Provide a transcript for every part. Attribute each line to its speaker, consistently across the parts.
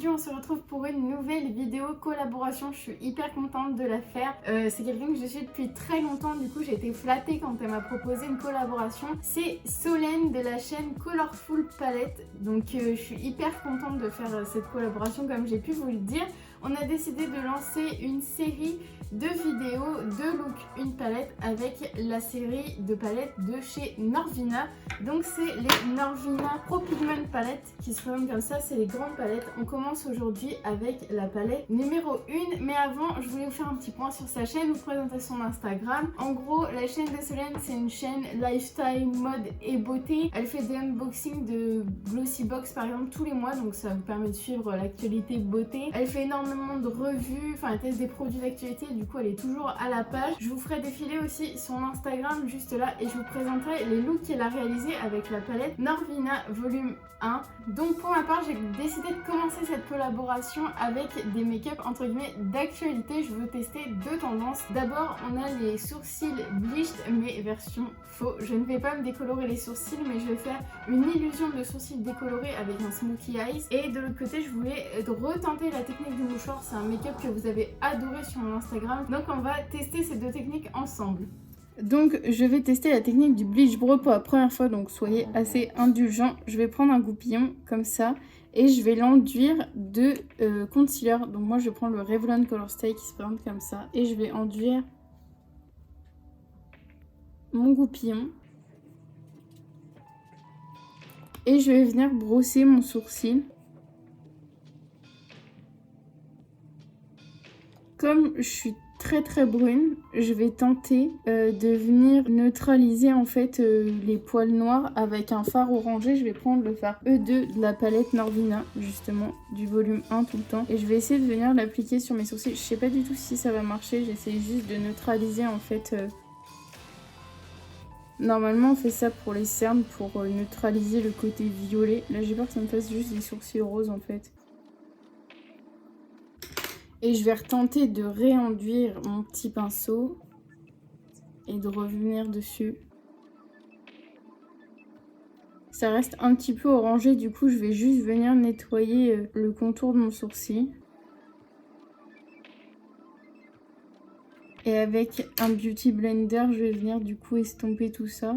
Speaker 1: aujourd'hui on se retrouve pour une nouvelle vidéo collaboration. Je suis hyper contente de la faire. C'est quelqu'un que je suis depuis très longtemps, du coup j'ai été flattée quand elle m'a proposé une collaboration. C'est Solène de la chaîne Colorful Palette. Donc je suis hyper contente de faire cette collaboration comme j'ai pu vous le dire. On a décidé de lancer une série de vidéos de look une palette avec la série de palettes de chez Norvina. Donc c'est les Norvina Pro Pigment palettes qui se nomment comme ça, c'est les grandes palettes. On commence aujourd'hui avec la palette numéro 1, mais avant je voulais vous faire un petit point sur sa chaîne, vous présenter son Instagram. En gros, la chaîne de Solène c'est une chaîne lifestyle, mode et beauté. Elle fait des unboxings de Glossy Box par exemple tous les mois, donc ça vous permet de suivre l'actualité beauté. Elle fait énormément de revues, enfin elle teste des produits d'actualité, du coup elle est toujours à la page. Je vous ferai défiler aussi son Instagram juste là et je vous présenterai les looks qu'elle a réalisés avec la palette Norvina volume 1. Donc pour ma part j'ai décidé de commencer cette collaboration avec des make-up entre guillemets d'actualité. Je veux tester deux tendances. D'abord on a les sourcils bleached mais version faux. Je ne vais pas me décolorer les sourcils mais je vais faire une illusion de sourcils décolorés avec un smokey eyes. Et de l'autre côté je voulais retenter la technique du mouchoir. C'est un make-up que vous avez adoré sur mon Instagram. Donc on va tester ces deux techniques ensemble. Donc je vais tester la technique du bleach brow pour la première fois, donc soyez assez indulgents. Je vais prendre un goupillon comme ça et je vais l'enduire de concealer. Donc moi je prends le Revlon Color Stay qui se présente comme ça et je vais enduire mon goupillon. Et je vais venir brosser mon sourcil. Comme je suis très brune, je vais tenter de venir neutraliser en fait les poils noirs avec un fard orangé. Je vais prendre le fard E2 de la palette Norvina, justement du volume 1 tout le temps, et je vais essayer de venir l'appliquer sur mes sourcils. Je sais pas du tout si ça va marcher, j'essaie juste de neutraliser en fait. Normalement on fait ça pour les cernes, pour neutraliser le côté violet. Là j'ai peur que ça me fasse juste des sourcils roses en fait. Et je vais retenter de réenduire mon petit pinceau et de revenir dessus. Ça reste un petit peu orangé, du coup je vais juste venir nettoyer le contour de mon sourcil. Et avec un beauty blender, je vais venir du coup estomper tout ça.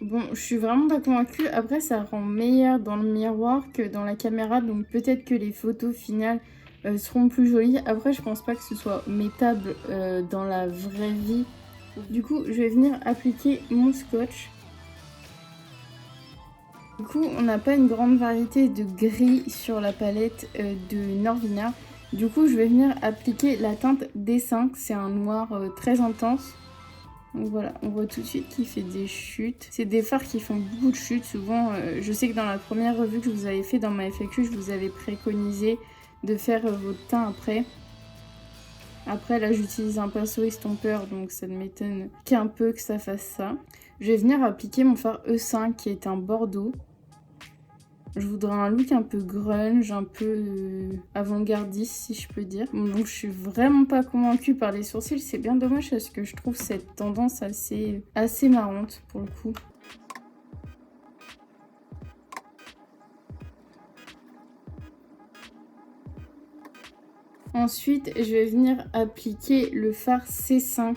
Speaker 1: Bon, je suis vraiment pas convaincue. Après, ça rend meilleur dans le miroir que dans la caméra. Donc peut-être que les photos finales seront plus jolies. Après, je pense pas que ce soit mettable dans la vraie vie. Du coup, je vais venir appliquer mon scotch. Du coup, on n'a pas une grande variété de gris sur la palette de Norvina. Du coup, je vais venir appliquer la teinte D5. C'est un noir très intense. Donc voilà, on voit tout de suite qu'il fait des chutes. C'est des fards qui font beaucoup de chutes. Souvent, je sais que dans la première revue que je vous avais fait dans ma FAQ, je vous avais préconisé de faire votre teint après. Après, là, j'utilise un pinceau estompeur, donc ça ne m'étonne qu'un peu que ça fasse ça. Je vais venir appliquer mon fard E5 qui est un bordeaux. Je voudrais un look un peu grunge, un peu avant-gardiste si je peux dire. Bon, donc je suis vraiment pas convaincue par les sourcils. C'est bien dommage parce que je trouve cette tendance assez marrante pour le coup. Ensuite, je vais venir appliquer le fard C5.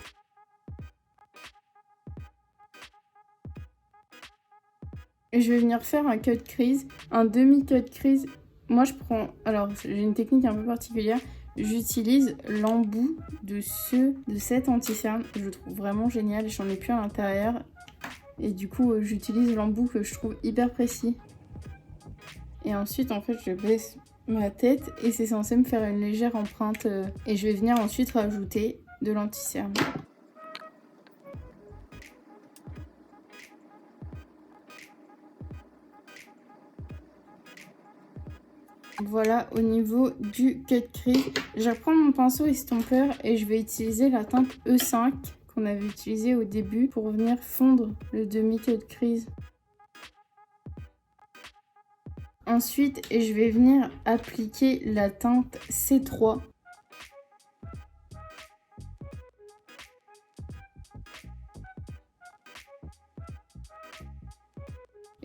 Speaker 1: Et je vais venir faire un cut crease, un demi-cut crease. Moi je prends, alors j'ai une technique un peu particulière, j'utilise l'embout de cet anti-cerne, je le trouve vraiment génial, j'en ai plus à l'intérieur. Et du coup j'utilise l'embout que je trouve hyper précis. Et ensuite en fait je baisse ma tête et c'est censé me faire une légère empreinte. Et je vais venir ensuite rajouter de l'anti-cerne. Voilà au niveau du cut crease. Je vais reprendre mon pinceau estompeur et je vais utiliser la teinte E5 qu'on avait utilisée au début pour venir fondre le demi-cut crease. Ensuite, je vais venir appliquer la teinte C3.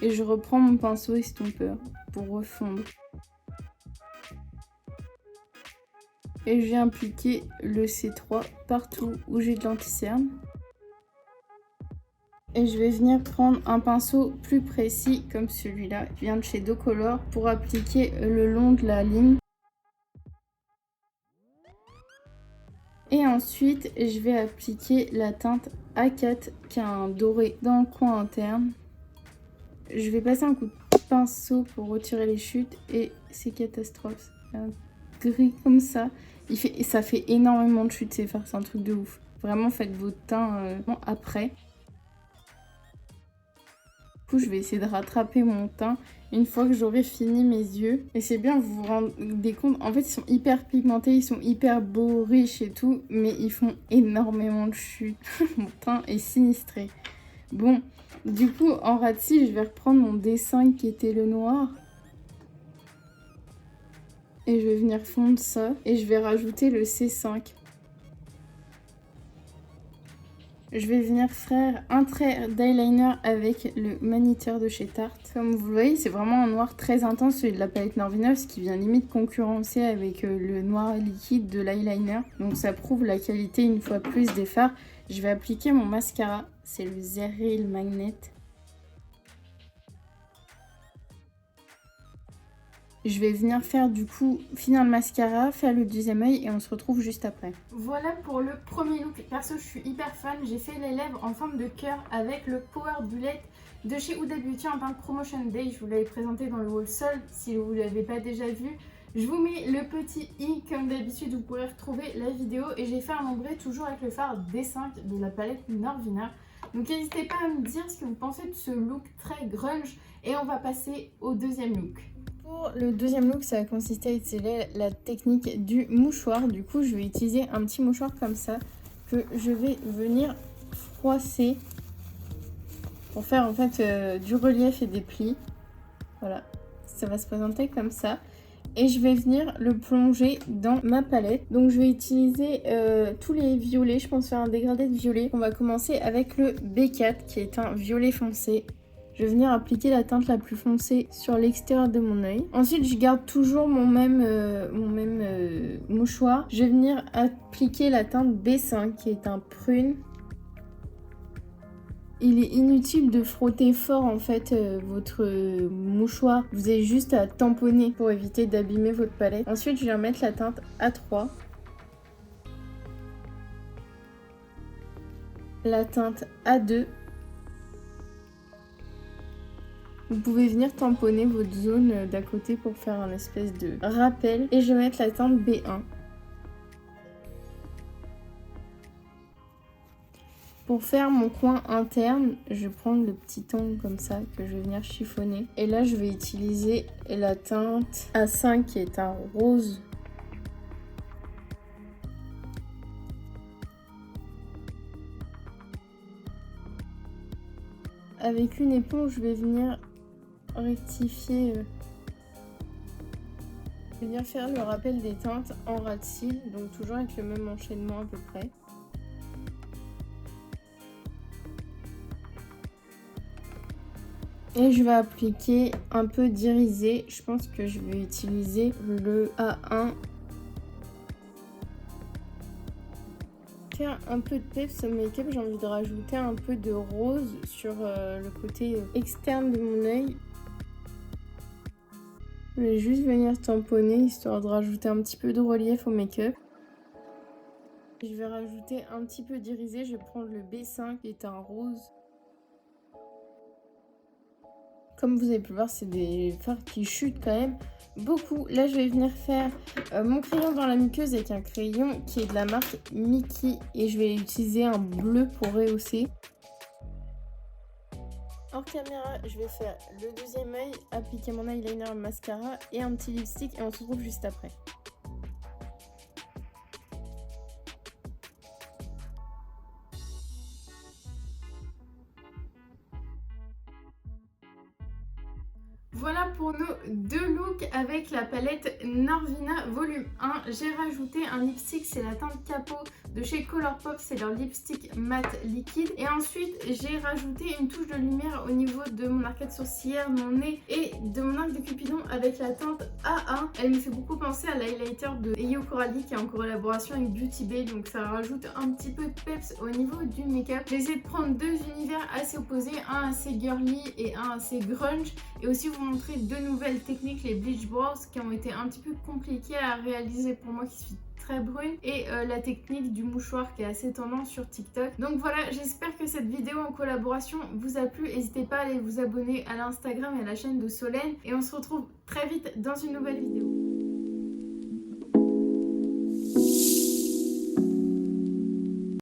Speaker 1: Et je reprends mon pinceau estompeur pour refondre. Et je viens appliquer le C3 partout où j'ai de l'anti-cerne. Et je vais venir prendre un pinceau plus précis comme celui-là, qui vient de chez Docolor, pour appliquer le long de la ligne. Et ensuite, je vais appliquer la teinte A4 qui a un doré dans le coin interne. Je vais passer un coup de pinceau pour retirer les chutes et c'est catastrophe. Un gris comme ça. Ça fait énormément de chutes, c'est un truc de ouf. Vraiment, faites votre teint après. Du coup, je vais essayer de rattraper mon teint une fois que j'aurai fini mes yeux. Et c'est bien, vous vous rendez compte, en fait, ils sont hyper pigmentés, ils sont hyper beaux, riches et tout, mais ils font énormément de chutes. Mon teint est sinistré. Bon, du coup, en ras de cils, je vais reprendre mon dessin qui était le noir. Et je vais venir fondre ça. Et je vais rajouter le C5. Je vais venir faire un trait d'eyeliner avec le Maniteur de chez Tarte. Comme vous le voyez, c'est vraiment un noir très intense, celui de la palette Norvina, ce qui vient limite concurrencer avec le noir liquide de l'eyeliner. Donc ça prouve la qualité une fois plus des fards. Je vais appliquer mon mascara, c'est le Zeril Magnet. Je vais venir faire du coup, finir le mascara, faire le deuxième œil et on se retrouve juste après. Voilà pour le premier look. Perso, je suis hyper fan. J'ai fait les lèvres en forme de cœur avec le Power Bullet de chez Huda Beauty en teinte Promotion Day. Je vous l'avais présenté dans le haul solde si vous ne l'avez pas déjà vu. Je vous mets le petit i comme d'habitude, vous pourrez retrouver la vidéo. Et j'ai fait un ombré toujours avec le fard D5 de la palette Norvina. Donc n'hésitez pas à me dire ce que vous pensez de ce look très grunge. Et on va passer au deuxième look. Pour le deuxième look, ça va consister à utiliser la technique du mouchoir. Du coup, je vais utiliser un petit mouchoir comme ça que je vais venir froisser pour faire en fait du relief et des plis. Voilà, ça va se présenter comme ça. Et je vais venir le plonger dans ma palette. Donc je vais utiliser tous les violets. Je pense faire un dégradé de violet. On va commencer avec le B4 qui est un violet foncé. Je vais venir appliquer la teinte la plus foncée sur l'extérieur de mon œil. Ensuite, je garde toujours mon même mouchoir. Je vais venir appliquer la teinte B5 qui est un prune. Il est inutile de frotter fort en fait votre mouchoir. Vous avez juste à tamponner pour éviter d'abîmer votre palette. Ensuite, je vais mettre la teinte A3. La teinte A2. Vous pouvez venir tamponner votre zone d'à côté pour faire un espèce de rappel. Et je vais mettre la teinte B1. Pour faire mon coin interne, je vais prendre le petit ongle comme ça que je vais venir chiffonner. Et là, je vais utiliser la teinte A5 qui est un rose. Avec une éponge, je vais venir rectifier. Je vais venir faire le rappel des teintes en ras de cils, donc toujours avec le même enchaînement à peu près. Et je vais appliquer un peu d'irisé. Je pense que je vais utiliser le A1. Faire un peu de peps au make-up, j'ai envie de rajouter un peu de rose sur le côté externe de mon œil. Je vais juste venir tamponner histoire de rajouter un petit peu de relief au make-up. Je vais rajouter un petit peu d'irisé. Je vais prendre le B5 qui est un rose. Comme vous avez pu voir, c'est des fards qui chutent quand même beaucoup. Là, je vais venir faire mon crayon dans la muqueuse avec un crayon qui est de la marque Mickey. Et je vais utiliser un bleu pour rehausser. Hors caméra, je vais faire le deuxième œil, appliquer mon eyeliner, mascara et un petit lipstick. Et on se retrouve juste après. Voilà pour nos deux looks avec la palette Norvina volume 1. J'ai rajouté un lipstick, c'est la teinte Capot de chez Colourpop, c'est leur lipstick mat liquide. Et ensuite j'ai rajouté une touche de lumière au niveau de mon arcade sourcilière, mon nez et de mon arc de Cupidon avec la teinte A1. Elle me fait beaucoup penser à l'highlighter de Eyo Coralie qui est en collaboration avec Beauty Bay, donc ça rajoute un petit peu de peps au niveau du make-up. J'ai essayé de prendre deux univers assez opposés, un assez girly et un assez grunge, et aussi vous montrer deux nouvelles techniques, les bleach brows qui ont été un petit peu compliquées à réaliser pour moi qui suis très brune, et la technique du mouchoir qui est assez tendance sur TikTok. Donc voilà, j'espère que cette vidéo en collaboration vous a plu. N'hésitez pas à aller vous abonner à l'Instagram et à la chaîne de Solène, et on se retrouve très vite dans une nouvelle vidéo.